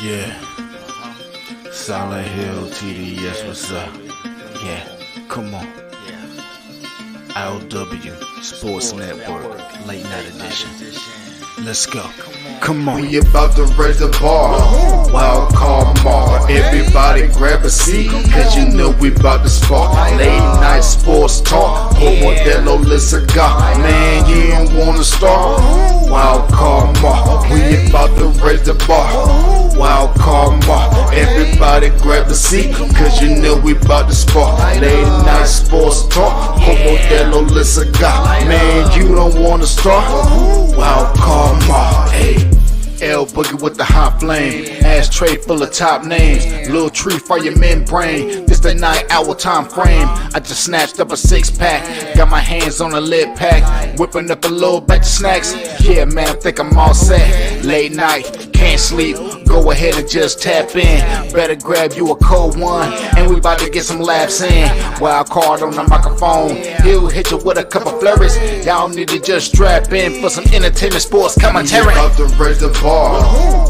Yeah, Silent Hill TDS, what's up? Yeah, come on. I.O.W. Sports Network, late night edition. Let's go. Come on. We about to raise the bar. Wild card mar. Everybody grab a seat, cause you know we about to spark. Late night sports talk. Modelo Le Cigar. Man, you don't wanna start. Wild card mar. We about to raise the bar. Wild card mar. Everybody grab a seat, cause you know we about to spark. Late night sports talk. Modelo Le Cigar. Man, you don't wanna start. Wild card mar. Hey. L Boogie with the hot flame, ashtray full of top names, little tree for your membrane. This the 9-hour time frame. I just snatched up a 6-pack, got my hands on a lid pack, whipping up a little batch of snacks. Yeah, man, I think I'm all set. Late night, can't sleep. Go ahead and just tap in. Better grab you a cold one, and we about to get some laps in. Wild card on the microphone, he'll hit you with a couple flurries. Y'all need to just strap in for some entertainment sports commentary. About to raise the bar,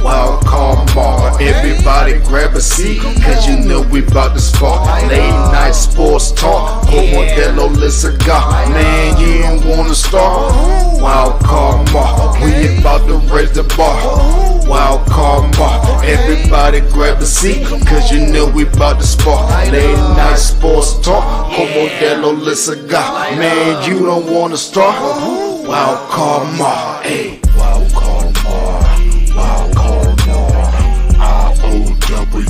wild card bar. Everybody grab a seat, cause you know we about to spark. Late night sports talk, Modelo Le Cigar. Man, you don't wanna start. Wild card bar, we about to raise the bar. Wild card bar. Everybody grab a seat, cause you know we about to spark. Late night sports talk, Modelo Le Cigar. Man, you don't wanna start. Wild card mar, ayy. Wild card mar, wild card mar. I.O.W.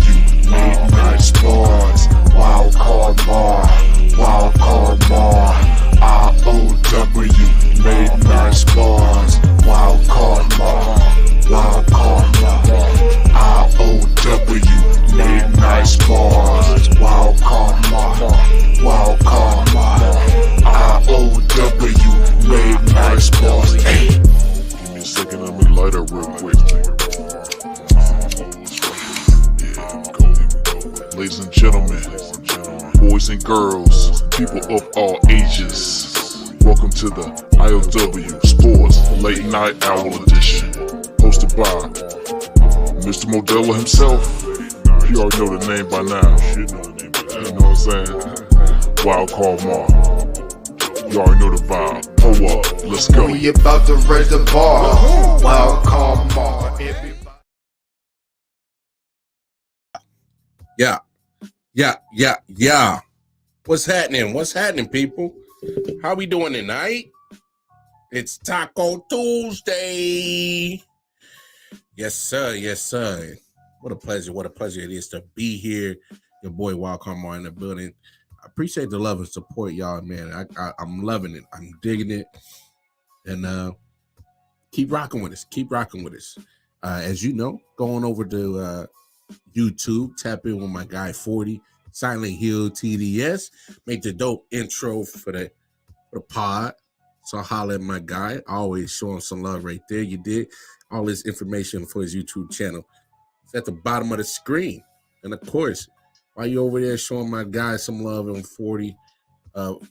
late night sports. Wild card mar, wild card mar. I.O.W. late night sports. Wild card mar, wild card mar. I.O.W. late night sports. Wild card mar, wild card mar. I.O.W. late night sports. Hey. Give me a second, let me light up real quick. Ladies and gentlemen, boys and girls, people of all ages, welcome to the I.O.W. Sports Late Night Hour Edition, hosted by Mr. Modelo himself. You already know the name by now. You know what I'm saying? Wild Card Mar. You already know the vibe. Pull up, let's go. We about to raise the bar. Wild card mar. Yeah. What's happening, people? How we doing tonight? It's Taco Tuesday. Yes, sir. What a pleasure it is to be here. Your boy Wild Carmar in the building. I appreciate the love and support, y'all, man. I'm loving it. I'm digging it. And keep rocking with us. As you know, going over to YouTube, tap in with my guy 40, Silent Hill TDS. Make the dope intro for the pod. So holler at my guy. I always show him some love right there. You did. All this information for his YouTube channel. It's at the bottom of the screen. And of course, while you're over there showing my guy some love on 40, Silent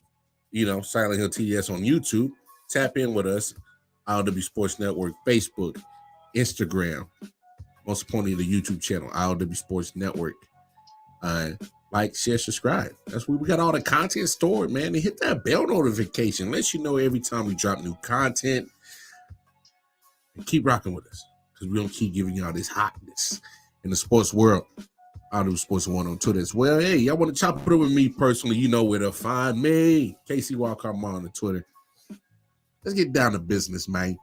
Hill TDS on YouTube, tap in with us. I.O.W. Sports Network, Facebook, Instagram. Most importantly, the YouTube channel, I.O.W. Sports Network. Like, share, subscribe. That's where we got all the content stored, man. And hit that bell notification. Let you know every time we drop new content. And keep rocking with us, because we're going to keep giving y'all this hotness in the sports world. I.O.W. Sports 1 on Twitter as well. Hey, y'all want to chop it up with me personally, you know where to find me. KC Wildcard on the Twitter. Let's get down to business, man.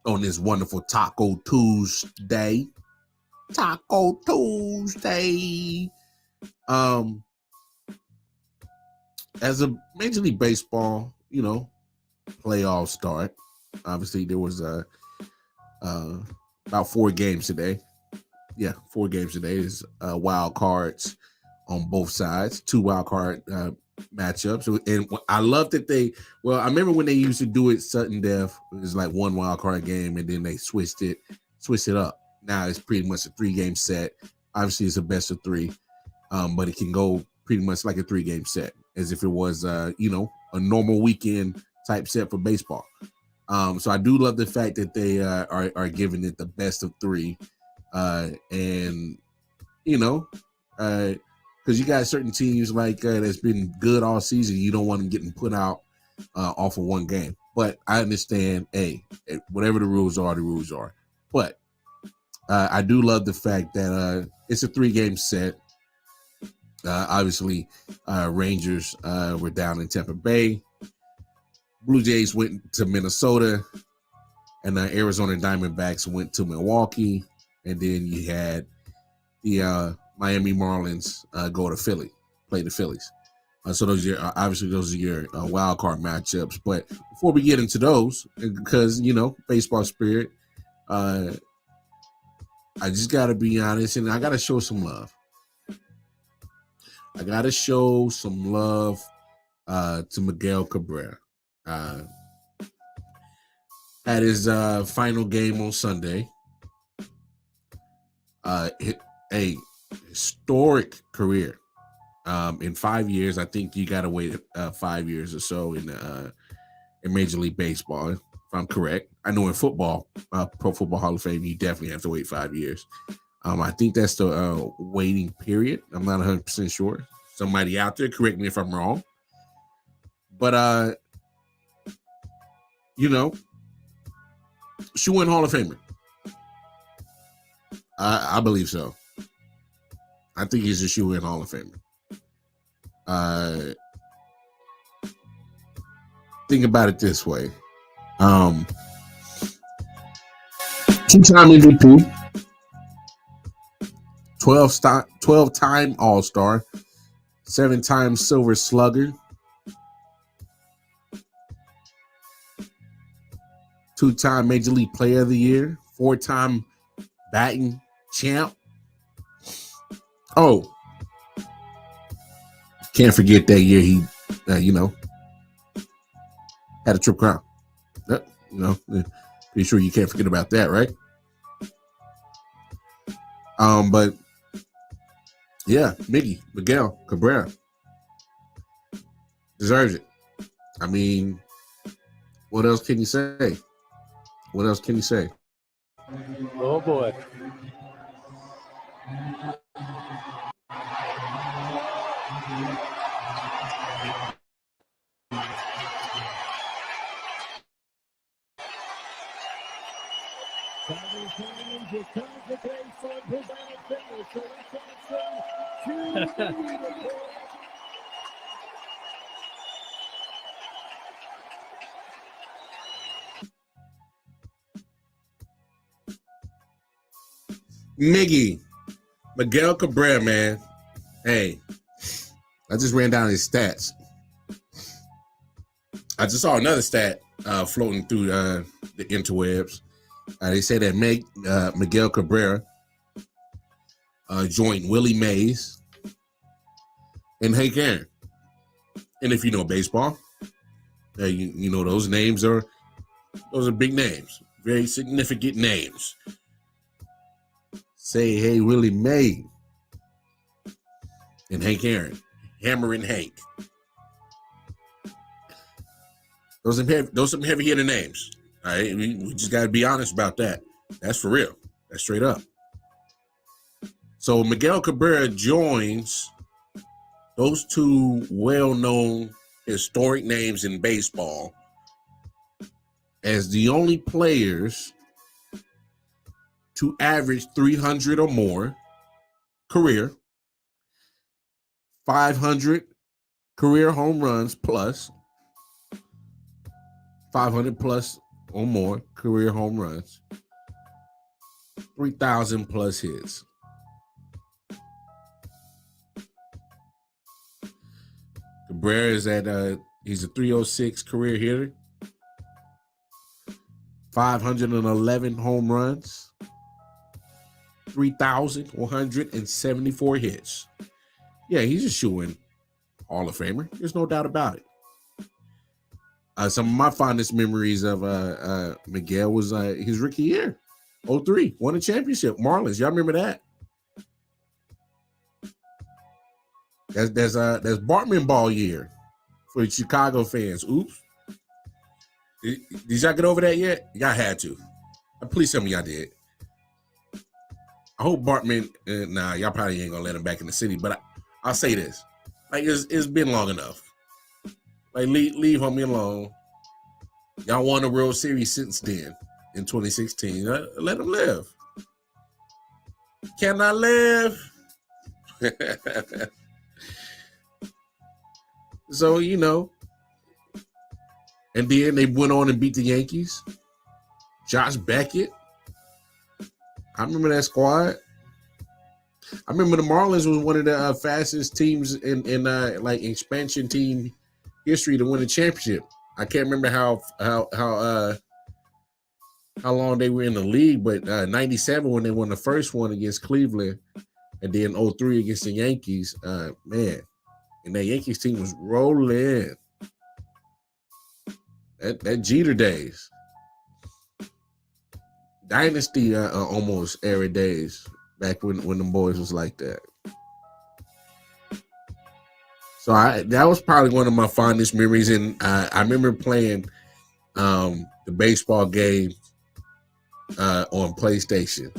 On this wonderful Taco Tuesday. Taco Tuesday. As a Major League Baseball, playoff start. Obviously, there was about 4 games today. Yeah, 4 games today. There's wild cards on both sides. 2 wild card matchups. And I love that I remember when they used to do it sudden death. It was like 1 wild card game, and then they switched it up. Now it's pretty much a 3-game set. Obviously, it's a best of 3, but it can go pretty much like a 3-game set, as if it was a normal weekend type set for baseball. So I do love the fact that they are giving it the best of 3. And you know, because you got certain teams like that's been good all season. You don't want them getting put out off of one game. But I understand, hey, whatever the rules are, the rules are. But I do love the fact that it's a 3-game set. Obviously, Rangers were down in Tampa Bay. Blue Jays went to Minnesota, and Arizona Diamondbacks went to Milwaukee. And then you had the Miami Marlins go to Philly, play the Phillies. So those are your wild card matchups. But before we get into those, because baseball spirit, I just got to be honest, and I got to show some love. I got to show some love to Miguel Cabrera. At his final game on Sunday, a historic career. In 5 years, I think you got to wait 5 years or so in Major League Baseball, if I'm correct. I know in football, Pro Football Hall of Fame, you definitely have to wait 5 years. I think that's the waiting period. I'm not 100% sure. Somebody out there, correct me if I'm wrong. But, shoe-in Hall of Famer. I believe so. I think he's a shoe-in Hall of Famer. Think about it this way. 2-time MVP, 12-time All-Star, 7-time Silver Slugger, 2-time Major League Player of the Year, 4-time batting champ. Oh, can't forget that year he, had a Triple Crown. Pretty sure you can't forget about that, right? But yeah, Miguel Cabrera deserves it. I mean, what else can you say? What else can you say? Oh boy. Miguel Cabrera, man. Hey, I just ran down his stats. I just saw another stat floating through the interwebs. They say that Miguel Cabrera joined Willie Mays and Hank Aaron. And if you know baseball, you know those names are big names, very significant names. Say, hey, Willie Mays and Hank Aaron, Hammer and Hank. Those are some heavy hitter names. All right, we just got to be honest about that. That's for real. That's straight up. So Miguel Cabrera joins those two well-known historic names in baseball as the only players to average 300 or more career, 500 career home runs plus, 500 plus or more career home runs, 3,000 plus hits. Cabrera is he's a 306 career hitter, 511 home runs, 3,174 hits. Yeah, he's a shoo-in Hall of Famer. There's no doubt about it. Some of my fondest memories of Miguel was his rookie year, 2003, won a championship. Marlins, y'all remember that? That's Bartman ball year for the Chicago fans. Oops. Did y'all get over that yet? Y'all had to. Please tell me y'all did. I hope Bartman. Nah, y'all probably ain't gonna let him back in the city. But I'll say this: like it's been long enough. Like leave homie alone. Y'all won a World Series since then in 2016. Let him live. Can I live? So and then they went on and beat the Yankees. Josh Beckett. I remember that squad. I remember the Marlins was one of the fastest teams in like expansion team history to win a championship. I can't remember how long they were in the league, but 97 when they won the first one against Cleveland, and then 03 against the Yankees. Man, and that Yankees team was rolling. That Jeter days. Dynasty almost era days back when the boys was like that. So that was probably one of my fondest memories, and I remember playing the baseball game on PlayStation.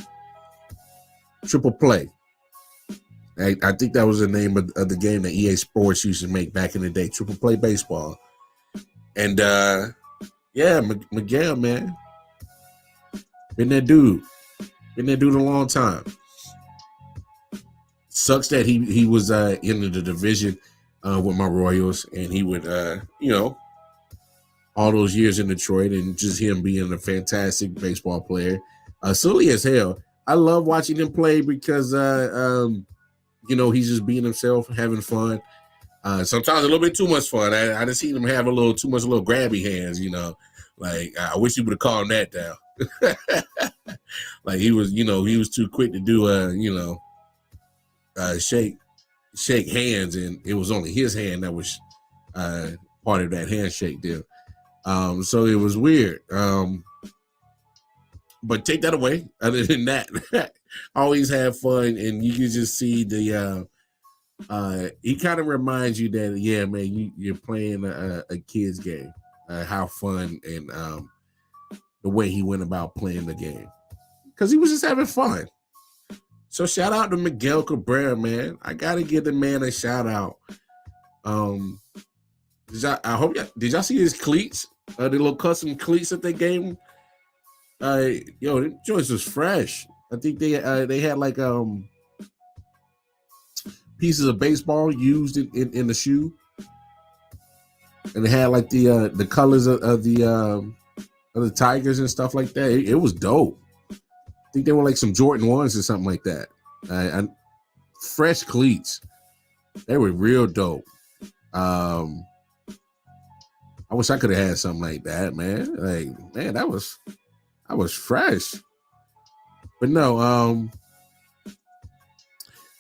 Triple Play. I think that was the name of the game that EA Sports used to make back in the day. Triple Play Baseball. And yeah, Miguel, man. Been that dude a long time. Sucks that he was in the division with my Royals, and he would all those years in Detroit, and just him being a fantastic baseball player, silly as hell. I love watching him play because he's just being himself, having fun. Sometimes a little bit too much fun. I just seen him have a little too much little grabby hands, Like I wish he would have calmed that down. Like he was too quick to do shake hands, and it was only his hand that was part of that handshake deal. So it was weird. But take that away. Other than that, always have fun, and you can just see the he kind of reminds you that, yeah, man, you're playing a kid's game. How fun and the way he went about playing the game, because he was just having fun. So shout out to Miguel Cabrera, man. I gotta give the man a shout out. Did y'all see his cleats? The little custom cleats that they gave him. The joints was fresh. I think they had like pieces of baseball used in the shoe, and they had like the colors of the Tigers and stuff like that. It was dope. I think they were like some Jordan 1s or something like that. Fresh cleats. They were real dope. I wish I could have had something like that, man. Like, man, that was fresh. But no,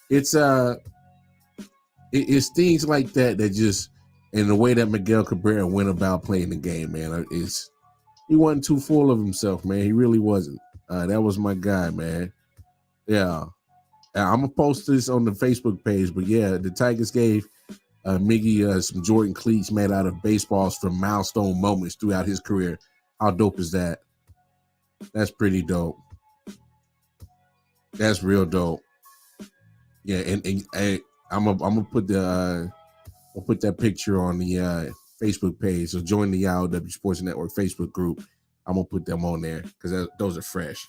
it's things like that just, and the way that Miguel Cabrera went about playing the game, man. He wasn't too full of himself, man. He really wasn't. That was my guy, man. Yeah. I'm going to post this on the Facebook page, but yeah, the Tigers gave Miggy some Jordan cleats made out of baseballs from milestone moments throughout his career. How dope is that? That's pretty dope. That's real dope. Yeah, and I'm gonna put I'll put that picture on the Facebook page. So join the I.O.W Sports Network Facebook group. I'm gonna put them on there because those are fresh.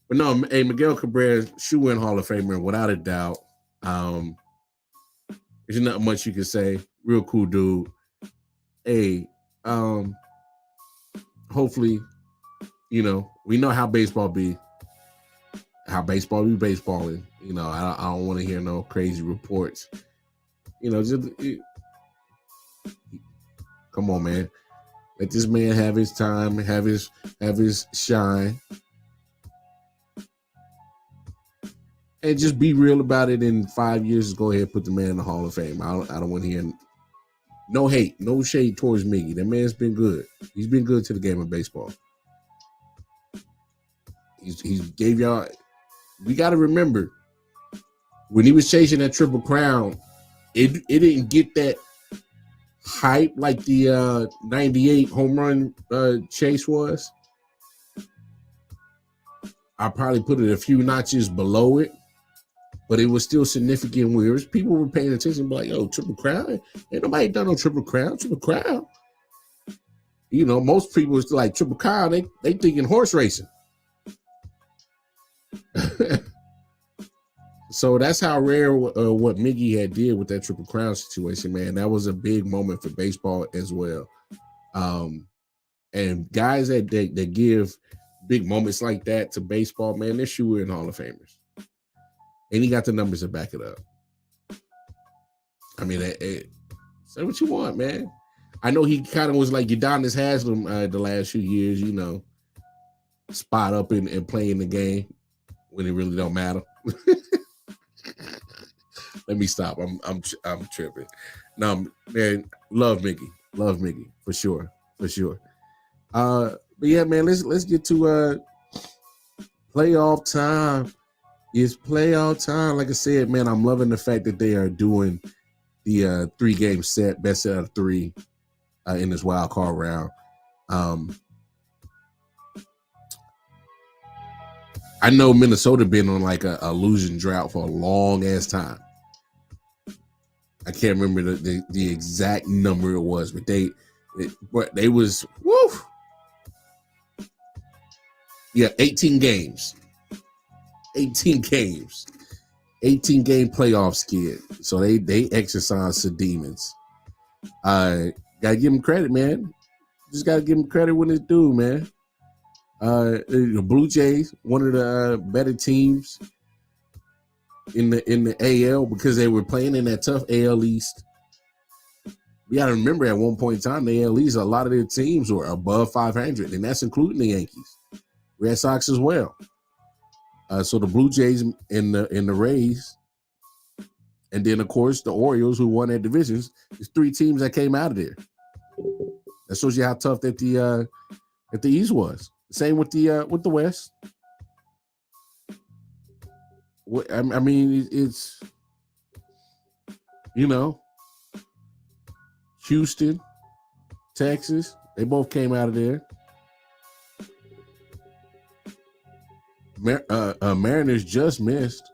But no, hey, Miguel Cabrera, shoe-in Hall of Famer without a doubt. There's not much you can say. Real cool dude. Hey, hopefully, we know how baseball be. How baseball be baseballing. I don't want to hear no crazy reports. Come on, man. Let this man have his time, have his shine. And just be real about it. In 5 years, go ahead and put the man in the Hall of Fame. I don't want to hear no hate, no shade towards Miggy. That man's been good. He's been good to the game of baseball. He gave y'all. We got to remember, when he was chasing that Triple Crown, it didn't get that hype like the 98 home run chase was. I probably put it a few notches below it, but it was still significant where people were paying attention, like, yo, Triple Crown? Ain't nobody done no Triple Crown. Triple Crown. You know, most people was like Triple Crown, they thinking horse racing. So that's how rare what Miggy had did with that Triple Crown situation, man. That was a big moment for baseball as well. And guys that give big moments like that to baseball, man, they're sure in Hall of Famers. And he got the numbers to back it up. I mean, say what you want, man. I know he kind of was like Udonis Haslam the last few years, you know, spot up and playing the game when it really don't matter. Let me stop. I'm tripping. No, man, love Miggy for sure. But yeah, man, let's get to playoff time. It's playoff time. Like I said, man, I'm loving the fact that they are doing the 3-game set, best out of 3 in this wild card round. I know Minnesota been on like a losing drought for a long ass time. I can't remember the exact number it was, but they was woo. Yeah, 18 games. 18 games. 18-game playoff skid. So they exercised the demons. Gotta give them credit, man. Just gotta give them credit when it's due, man. The Blue Jays, one of the better teams in the AL because they were playing in that tough AL East. We got to remember at one point in time, the AL East, a lot of their teams were above 500, and that's including the Yankees, Red Sox as well. So the Blue Jays and the Rays, and then of course the Orioles, who won their divisions, there's 3 teams that came out of there. That shows you how tough that the East was. Same with the West. I mean, it's, you know, Houston, Texas, they both came out of there. Mariners just missed.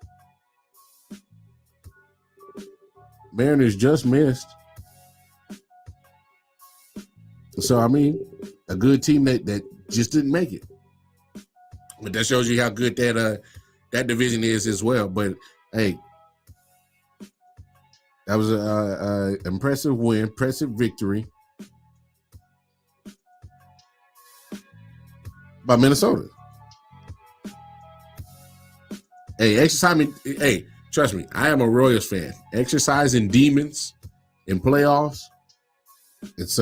So, I mean, a good team that just didn't make it. But that shows you how good that division is as well. But hey, that was a impressive win, impressive victory by Minnesota. Hey, trust me, I am a Royals fan. Exercising demons in playoffs, it's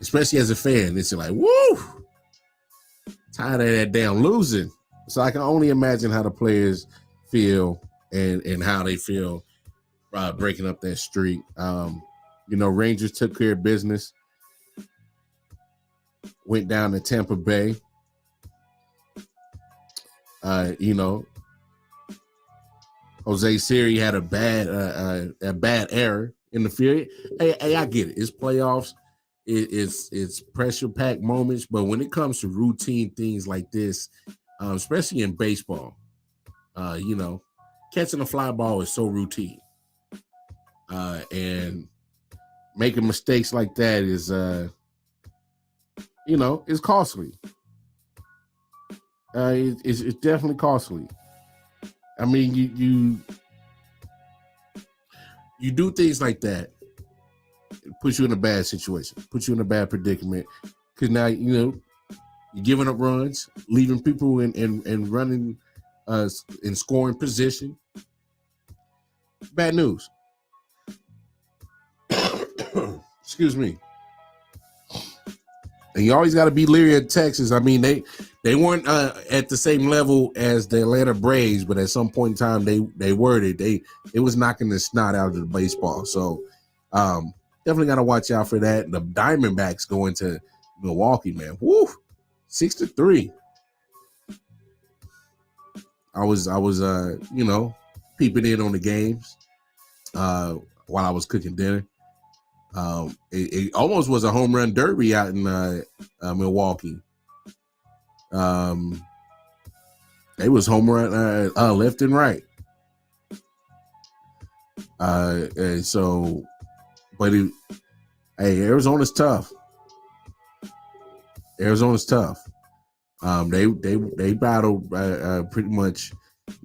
especially as a fan, it's like, woo, tired of that damn losing. So I can only imagine how the players feel and how they feel breaking up that streak. You know, Rangers took care of business, went down to Tampa Bay. You know, Jose Siri had a bad error in the field. Hey, I get it. It's playoffs. It's pressure-packed moments, but when it comes to routine things like this, especially in baseball, you know, catching a fly ball is so routine, and making mistakes like that is, you know, it's costly. It's definitely costly. I mean, you do things like that, it puts you in a bad situation, puts you in a bad predicament, because now, you know, you're giving up runs, leaving people in running in scoring position. Bad news. Excuse me. And you always got to be leery of Texas. I mean, they weren't at the same level as the Atlanta Braves, but at some point in time, they were. It was knocking the snot out of the baseball. So definitely got to watch out for that. The Diamondbacks going to Milwaukee, man. Woo, 6-3. I was you know, peeping in on the games while I was cooking dinner. It almost was a home run derby out in Milwaukee. They was home run left and right. And so, but Arizona's tough. Arizona's tough. They battled pretty much.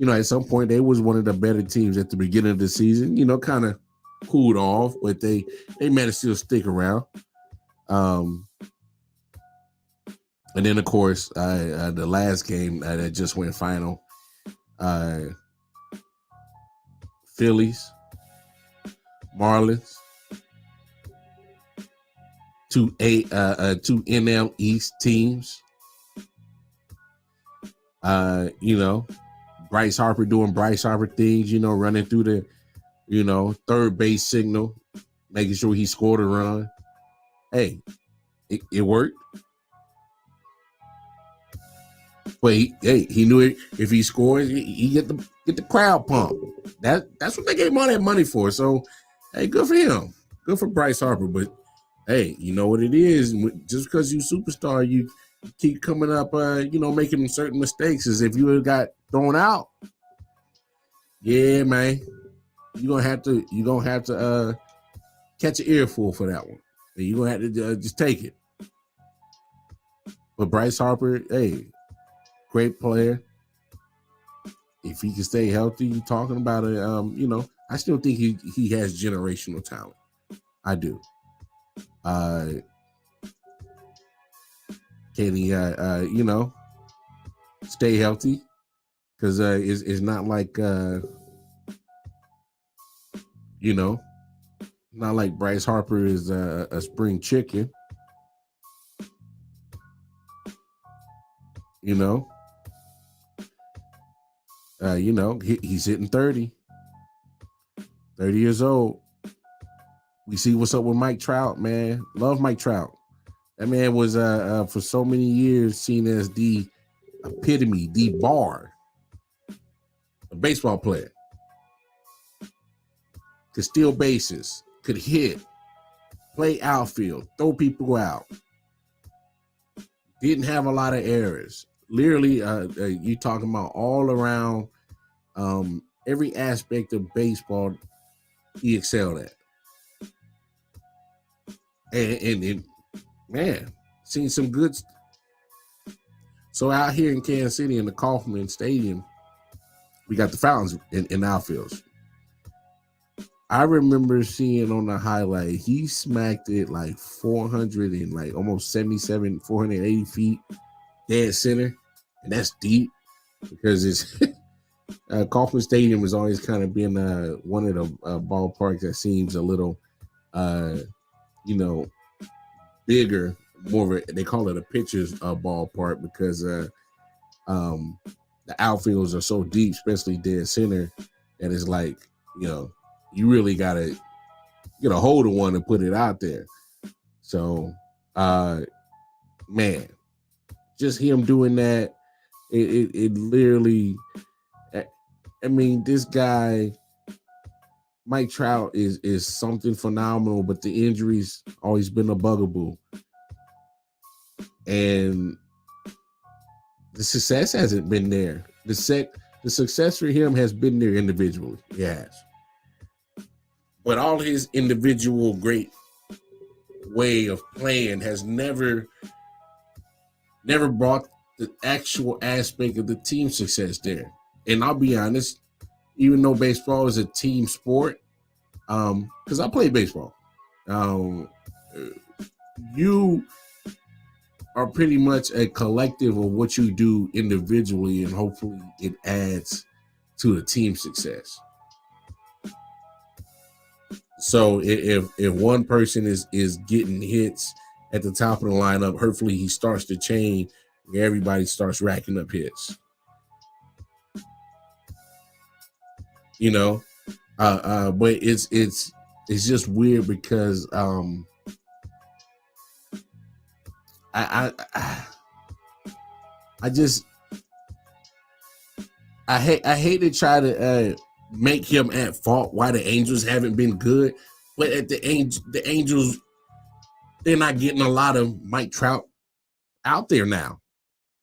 At some point they was one of the better teams at the beginning of the season. Kind of cooled off, but they managed to stick around. And then of course the last game that just went final, Phillies, Marlins, two NL East teams. Bryce Harper doing Bryce Harper things, running through the, third base signal, making sure he scored a run. Hey, it worked. But he knew it. If he scores, he get the crowd pump. That's what they gave all that money for. So, hey, good for him. Good for Bryce Harper. But hey, you know what it is. Just because you superstar, you keep coming up, making certain mistakes. As if you got thrown out. Yeah, man, you're gonna have to catch an earful for that one. And you're gonna have to just take it. But Bryce Harper, hey, great player. If he can stay healthy, you're talking about it. I still think he has generational talent. I do. Can he, stay healthy? Because it's not like, not like Bryce Harper is a spring chicken. He's hitting 30 years old. We see what's up with Mike Trout, man. Love Mike Trout. That man was for so many years seen as the epitome, the bar, a baseball player. Could steal bases, could hit, play outfield, throw people out. Didn't have a lot of errors. Literally, you talking about all around every aspect of baseball he excelled at. And man, seen some good. So out here in Kansas City in the Kauffman Stadium, we got the fountains in outfields. I remember seeing on the highlight, he smacked it like 400 and like almost 77, 480 feet dead center. And that's deep because it's Kauffman Stadium has always kind of been one of the ballparks that seems a little, bigger, more of a, they call it a pitcher's ballpark because the outfields are so deep, especially dead center, that it's like, you really got to get a hold of one and put it out there. So, man, just him doing that, it literally, I mean, this guy, Mike Trout, is something phenomenal, but the injuries always been a bugaboo. And the success hasn't been there. The success for him has been there individually. It has. But all his individual great way of playing has never brought the actual aspect of the team success there. And I'll be honest, even though baseball is a team sport, because I play baseball, you are pretty much a collective of what you do individually, and hopefully it adds to the team success. So if one person is getting hits at the top of the lineup, hopefully he starts the chain where everybody starts racking up hits. But it's just weird because I hate to try to make him at fault why the Angels haven't been good, but at the Angels, they're not getting a lot of Mike Trout out there now.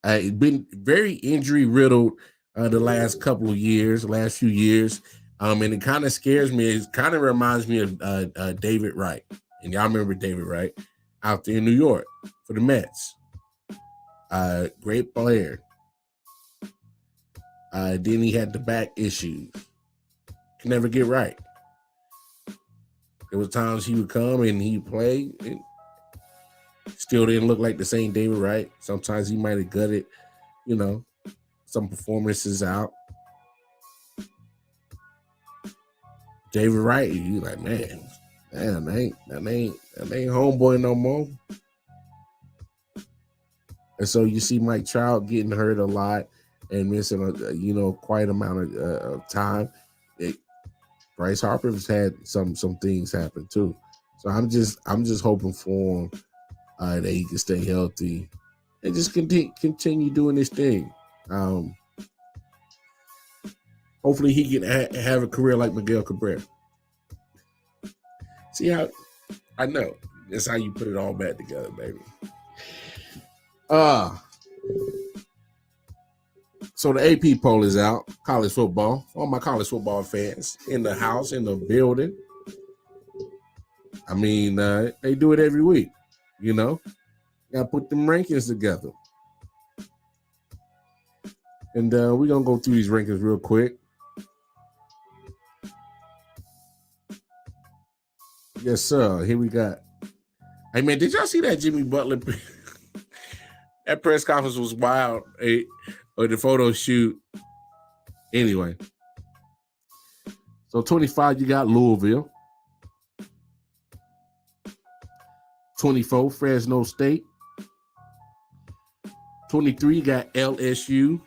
It's been very injury riddled the last few years. And it kind of scares me. It kind of reminds me of David Wright. And y'all remember David Wright out there in New York for the Mets. Great player. Then he had the back issues. Can never get right. There was times he would come and he'd play and still didn't look like the same David Wright. Sometimes he might have gutted, some performances out. David Wright, you like, man, that ain't homeboy no more. And so you see Mike Trout getting hurt a lot and missing quite amount of time. Bryce Harper has had some things happen too. So I'm just hoping for him that he can stay healthy and just continue doing this thing. Hopefully he can have a career like Miguel Cabrera. See how I know that's how you put it all back together, baby. So the AP poll is out. College football. All my college football fans in the house, in the building. I mean, they do it every week. Got to put them rankings together. And we're going to go through these rankings real quick. Yes, sir. Here we got. Hey, man, did y'all see that Jimmy Butler? That press conference was wild. Or the photo shoot. Anyway. So 25, you got Louisville. 24, Fresno State. 23, you got LSU.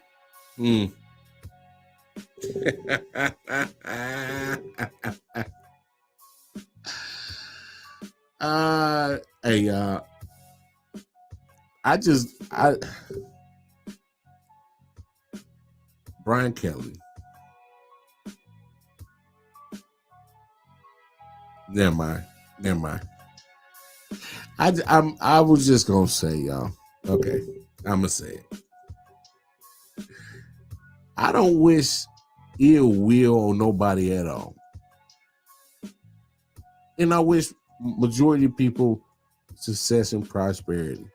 Brian Kelly. Never mind. I was just gonna say, y'all. Okay, I'm gonna say it. I don't wish ill will on nobody at all, and I wish majority of people success and prosperity.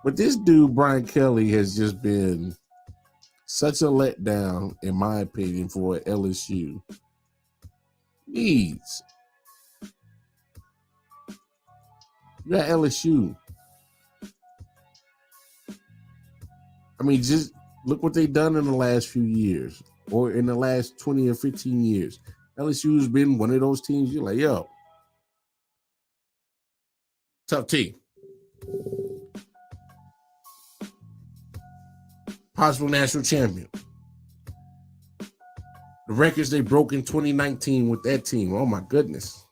But this dude, Brian Kelly, has just been such a letdown, in my opinion, for LSU. Needs. You got LSU. I mean, just look what they've done in the last few years, or in the last 20 or 15 years. LSU's been one of those teams you're like, yo, tough team. Possible national champion. The records they broke in 2019 with that team. Oh, my goodness.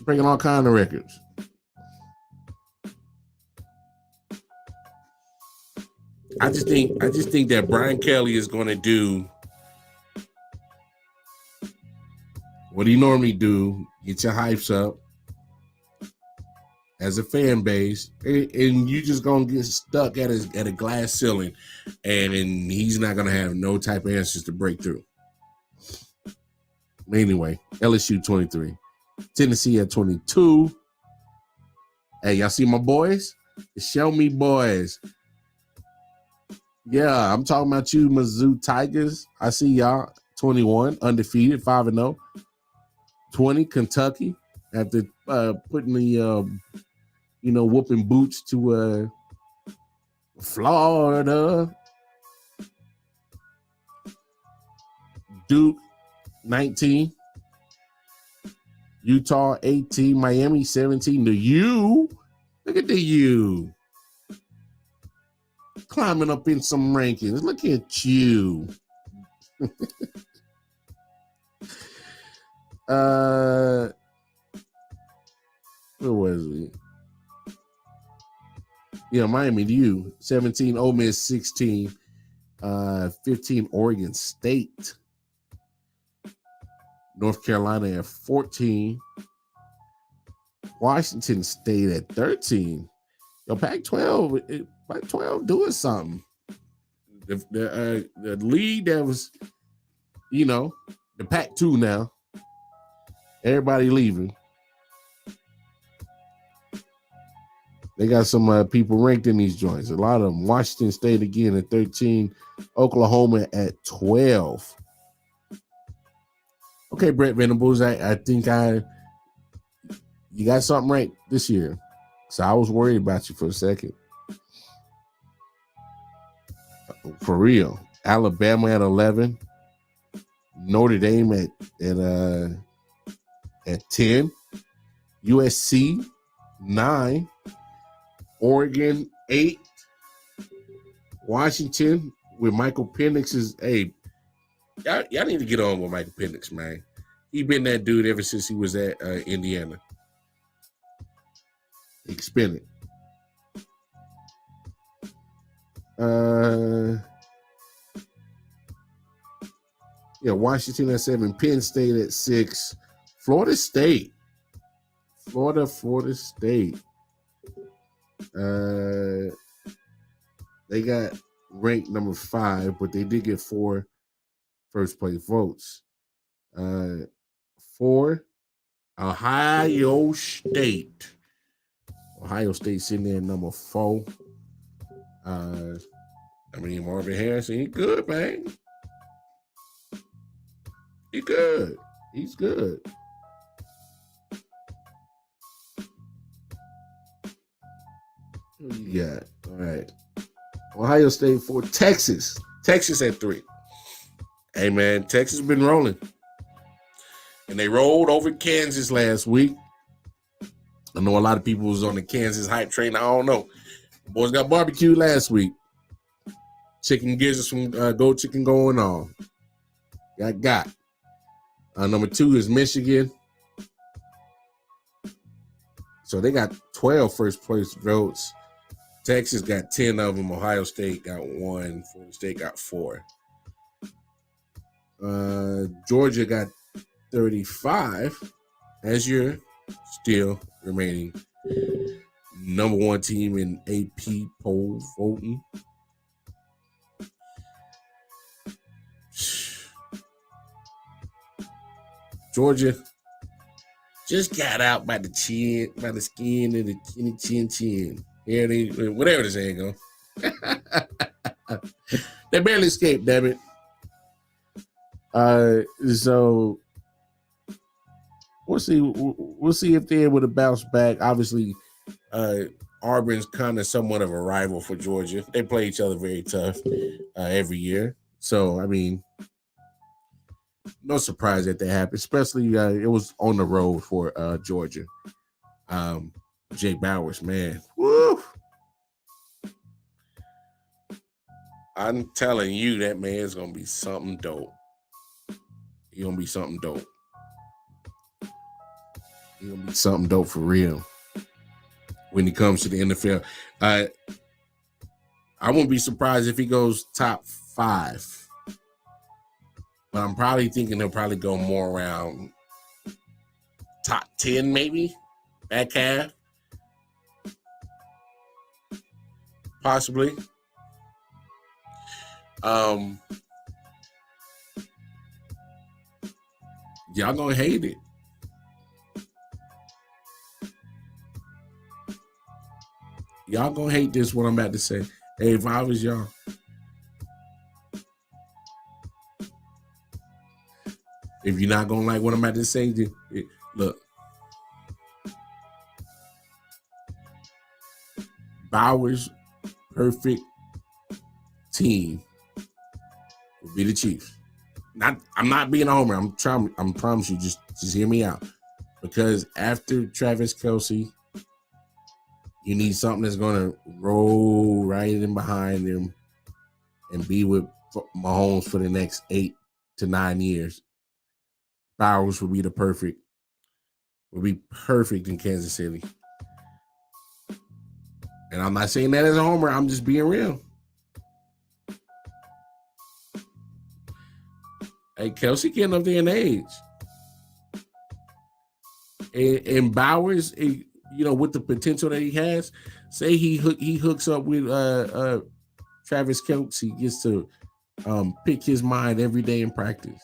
Breaking all kinds of records. I just think that Brian Kelly is going to do what he normally do, get your hypes up as a fan base, and you just gonna get stuck at a glass ceiling, and he's not gonna have no type of answers to break through. Anyway, LSU 23, Tennessee at 22. Hey, y'all see my boys? The Show Me boys. Yeah, I'm talking about you, Mizzou Tigers. I see y'all 21, undefeated, 5-0. 20, Kentucky, after putting the whooping boots to Florida. Duke 19, Utah 18, Miami 17. The U, look at the U climbing up in some rankings. Look at you. Where was we? Yeah, Miami, the U 17, Ole Miss 16, 15, Oregon State. North Carolina at 14. Washington State at 13. Yo, Pac-12 doing something. The league that was, the Pac-2 now. Everybody leaving. They got some people ranked in these joints. A lot of them. Washington State again at 13. Oklahoma at 12. Okay, Brett Venables, I think you got something right this year. So I was worried about you for a second. For real. Alabama at 11. Notre Dame at 10. USC 9. Oregon 8. Washington with Michael Penix is y'all need to get on with Michael Penix, man. He been that dude ever since he was at Indiana. Expend it. Washington at 7. Penn State at 6. Florida State. Florida State. They got ranked number 5, but they did get 4 first place votes. 4, Ohio State. Ohio State sitting there at number 4. Marvin Harrison, he good, man. He's good. What you got? All right. Ohio State 4. Texas at 3. Hey, man, Texas been rolling. And they rolled over Kansas last week. I know a lot of people was on the Kansas hype train. I don't know. The boys got barbecued last week. Chicken gizzards from Go Chicken going on. Got. Number 2 is Michigan. So they got 12 first place votes. Texas got 10 of them. Ohio State got 1. Florida State got 4. Georgia got 35 as your still remaining number 1 team in AP poll voting. Georgia just got out by the skin of the chin. Yeah, whatever the saying go. They barely escaped, damn it. So we'll see if they're able to bounce back. Obviously, Auburn's kind of somewhat of a rival for Georgia. They play each other very tough every year. So, no surprise that happened, especially it was on the road for Georgia. Jay Bowers, man. Woo! I'm telling you, that man's going to be something dope. He's going to be something dope. He's going to be something dope for real when he comes to the NFL. I wouldn't be surprised if he goes top 5. But I'm probably thinking he'll probably go more around top 10 maybe, back half. Possibly. Y'all gonna hate it. Y'all gonna hate this, what I'm about to say. Hey, if I was y'all, if you're not gonna like what I'm about to say, look. Bowers' perfect team will be the Chiefs. I'm not being a homer. I'm promise you, just hear me out. Because after Travis Kelce, you need something that's gonna roll right in behind him and be with Mahomes for the next 8 to 9 years. Bowers would be perfect in Kansas City. And I'm not saying that as a homer. I'm just being real. Hey, Kelce getting up there in age. And Bowers, with the potential that he has, say he hooks up with Travis Kelce, he gets to pick his mind every day in practice.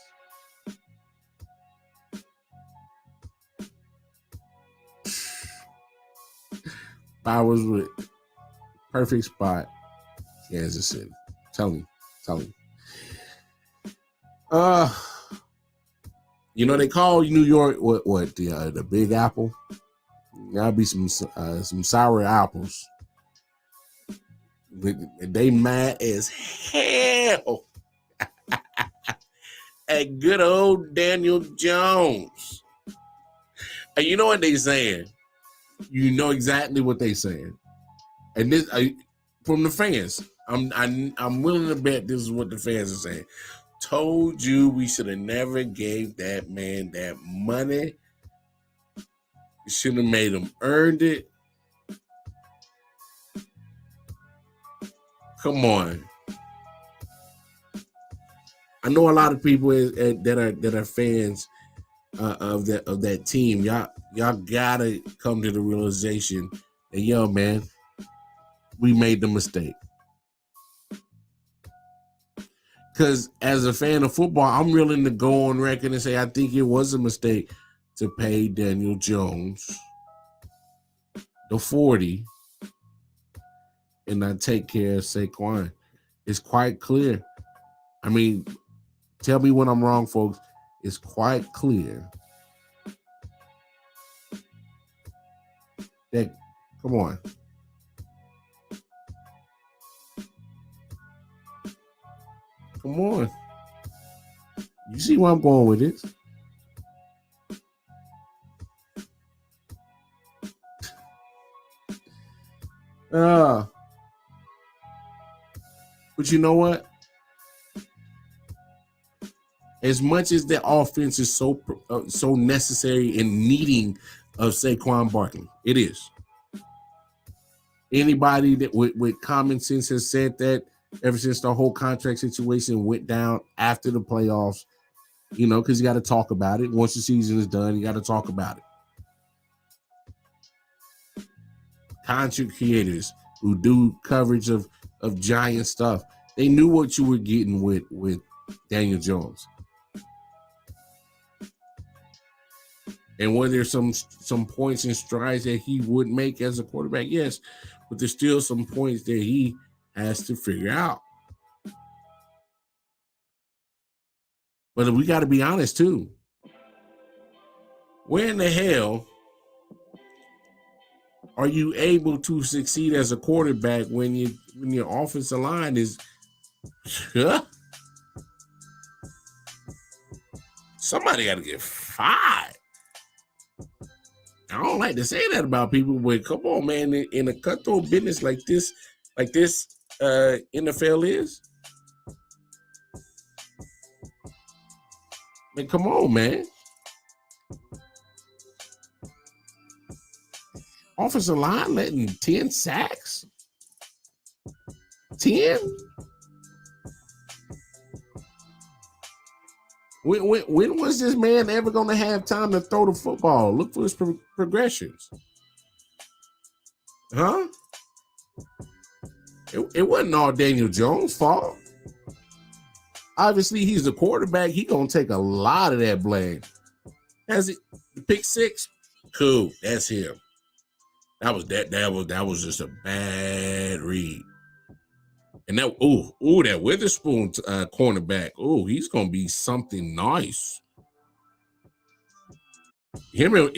Bowers with perfect spot, Kansas City. Tell me. They call New York what the Big Apple. Gotta be some sour apples. They mad as hell at good old Daniel Jones. And you know what they saying? You know exactly what they saying. And this from the fans. I'm willing to bet this is what the fans are saying. Told you we should have never gave that man that money. You should have made him earned it. Come on. I know a lot of people that are fans of that team. Y'all gotta come to the realization that man, we made the mistake. Because as a fan of football, I'm willing to go on record and say I think it was a mistake to pay Daniel Jones the 40 and not take care of Saquon. It's quite clear. I mean, tell me when I'm wrong, folks. It's quite clear that, come on. Come on. You see where I'm going with this? But you know what? As much as the offense is so necessary and needing of Saquon Barkley, it is. Anybody that with common sense has said that ever since the whole contract situation went down after the playoffs, because you got to talk about it. Once the season is done, you got to talk about it. Content creators who do coverage of giant stuff, they knew what you were getting with Daniel Jones. And were there some points and strides that he would make as a quarterback? Yes, but there's still some points that he has to figure out. But we got to be honest too. Where in the hell are you able to succeed as a quarterback when your offensive line is somebody got to get fired? I don't like to say that about people, but come on, man, in a cutthroat business like this NFL is. Man, come on, man. Offensive line letting 10 sacks? 10? When was this man ever going to have time to throw the football? Look for his progressions. Huh? It wasn't all Daniel Jones' fault. Obviously, he's the quarterback. He's going to take a lot of that blame. Has it pick six? Cool. That's him. That was just a bad read. And that that Witherspoon cornerback, he's gonna be something nice. Him and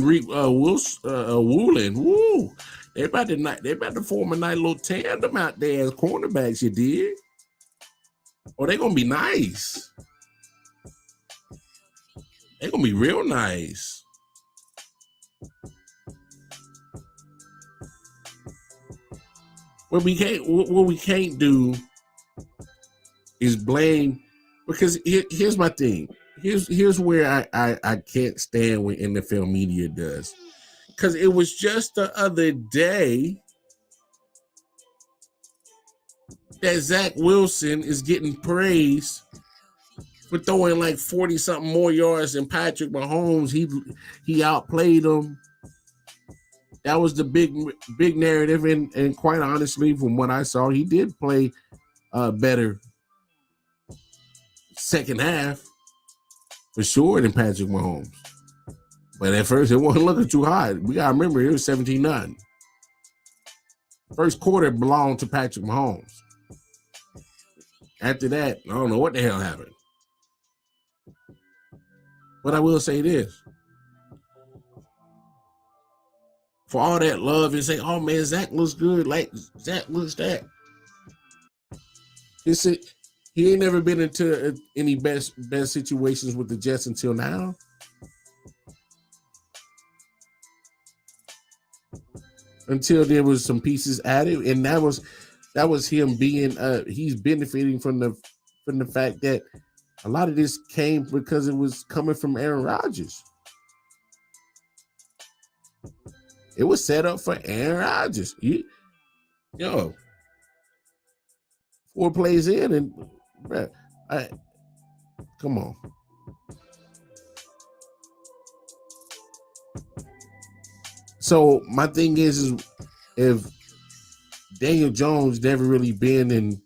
Reed Woolen, woo! They about to form a nice little tandem out there as cornerbacks. You did? They gonna be nice. They gonna be real nice. What we can't do is blame, because here's my thing. Here's where I can't stand what NFL media does. Because it was just the other day that Zach Wilson is getting praised for throwing like 40-something more yards than Patrick Mahomes. He outplayed him. that was the big narrative, and quite honestly, from what I saw, he did play better second half for sure than Patrick Mahomes. But at first, it wasn't looking too hot. We got to remember, it was 17-0. First quarter belonged to Patrick Mahomes. After that, I don't know what the hell happened. But I will say this. For all that love and say, oh man, Zach looks good, like Zach looks that. He ain't never been into any best situations with the Jets until now. Until there was some pieces added, and that was him being he's benefiting from the fact that a lot of this came because it was coming from Aaron Rodgers. It was set up for Aaron Rodgers. Yo, 4 plays in, and bruh, come on. So my thing is if Daniel Jones never really been in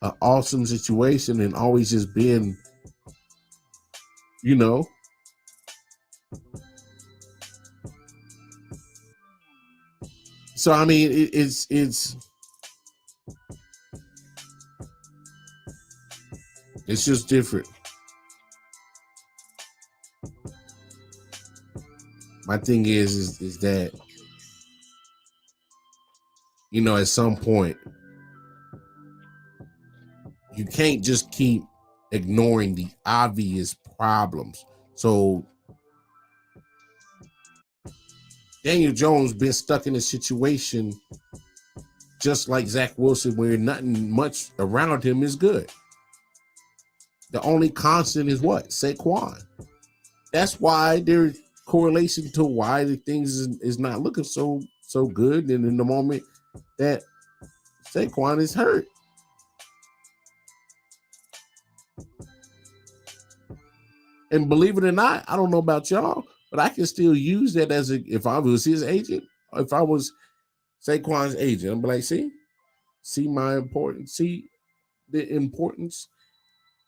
an awesome situation and always just been, So I mean, it's just different. My thing is that at some point you can't just keep ignoring the obvious problems. So Daniel Jones been stuck in a situation just like Zach Wilson, where nothing much around him is good. The only constant is what? Saquon. That's why there's correlation to why the things is not looking so good. And in the moment that Saquon is hurt, and believe it or not, I don't know about y'all, but I can still use that if I was his agent, if I was Saquon's agent, I'm like, see the importance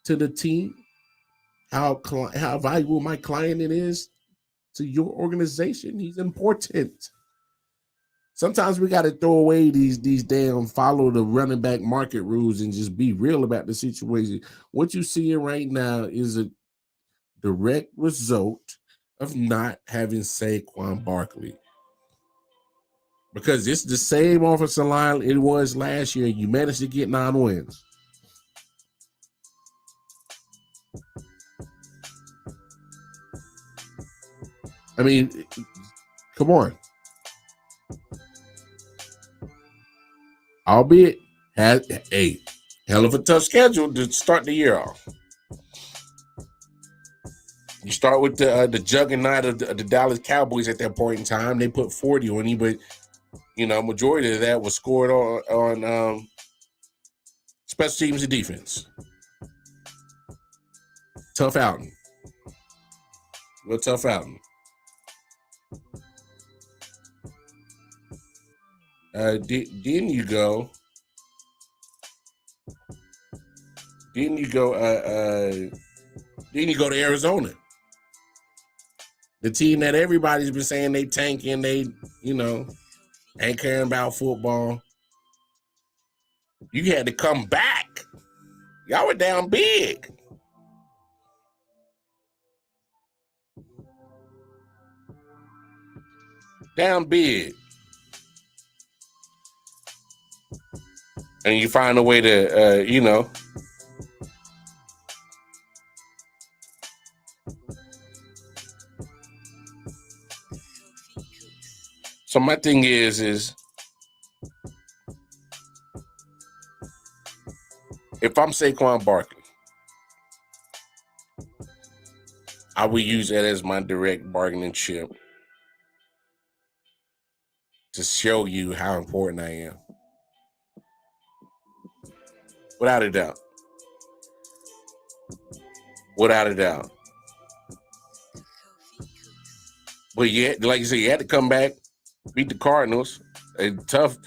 to the team, how valuable my client it is to your organization. He's important. Sometimes we got to throw away these damn follow the running back market rules and just be real about the situation. What you seeing right now is a direct result of not having Saquon Barkley. Because it's the same offensive line it was last year. You managed to get 9 wins. I mean, come on. Albeit, had a hell of a tough schedule to start the year off. You start with the juggernaut of the Dallas Cowboys at that point in time. They put 40 on you, but majority of that was scored on special teams and defense. Tough outing. Real tough outing. Didn't you go to Arizona? The team that everybody's been saying they tanking, they, ain't caring about football. You had to come back. Y'all were down big. Down big. And you find a way to, So my thing is if I'm Saquon Barkley, I will use that as my direct bargaining chip to show you how important I am. Without a doubt. Without a doubt. But like you said, you had to come back. beat the Cardinals. A tough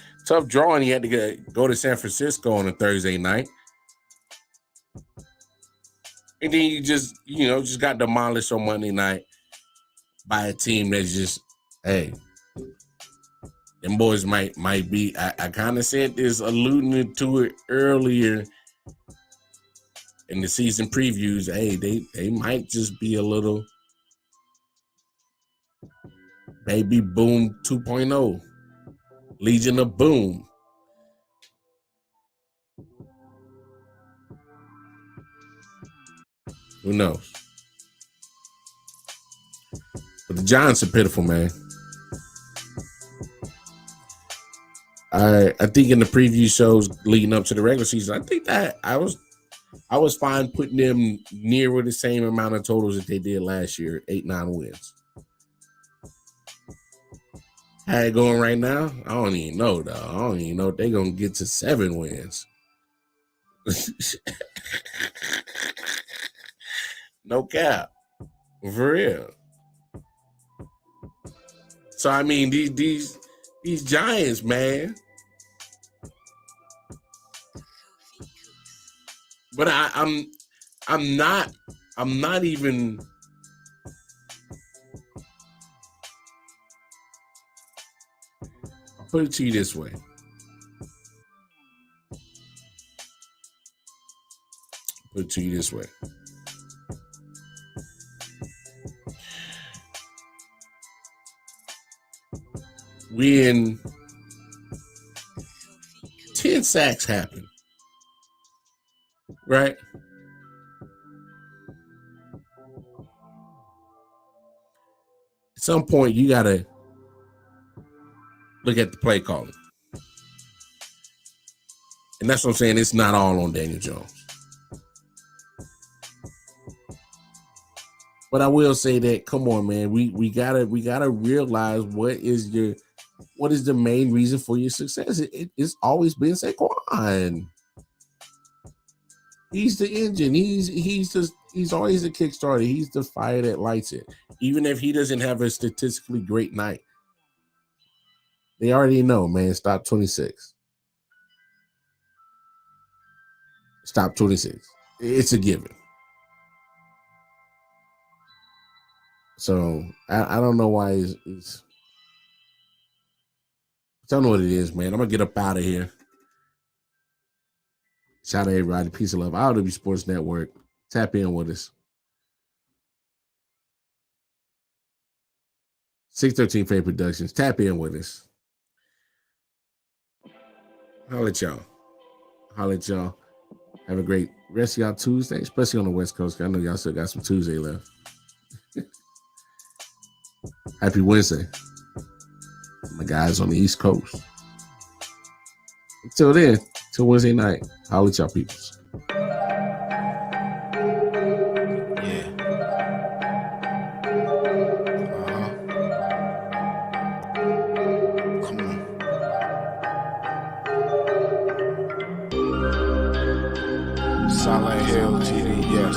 drawing. He had to go to San Francisco on a Thursday night. And then you just got demolished on Monday night by a team that's just, hey, them boys might be. I kind of said this, alluding to it earlier in the season previews. Hey, they might just be a little baby boom 2.0, Legion of Boom. Who knows? But the Giants are pitiful, man. I think in the preview shows leading up to the regular season, I think that I was fine putting them near with the same amount of totals that they did last year, 8-9 wins. How it going right now? I don't even know, though. I don't even know if they're going to get to 7 wins. No cap. For real. So, I mean, these Giants, man. But I'm not even. I'll put it to you this way. When 10 sacks happen, right? At some point, you got to look at the play calling. And that's what I'm saying. It's not all on Daniel Jones. But I will say that, come on, man, we gotta realize what is the main reason for your success. It's always been Saquon. He's the engine. He's always the kickstarter. He's the fire that lights it. Even if he doesn't have a statistically great night, they already know, man. Stop 26. Stop 26. It's a given. So I don't know why it's I don't know what it is, man. I'm gonna get up out of here. Shout out to everybody. Peace and love. I.O.W Sports Network. Tap in with us. 613 Fame Productions. Tap in with us. Holla at y'all. Have a great rest of y'all Tuesday, especially on the West Coast. I know y'all still got some Tuesday left. Happy Wednesday. My guys on the East Coast. Until then, till Wednesday night, holla at y'all peoples. Come on. Silent Hill TD, yes.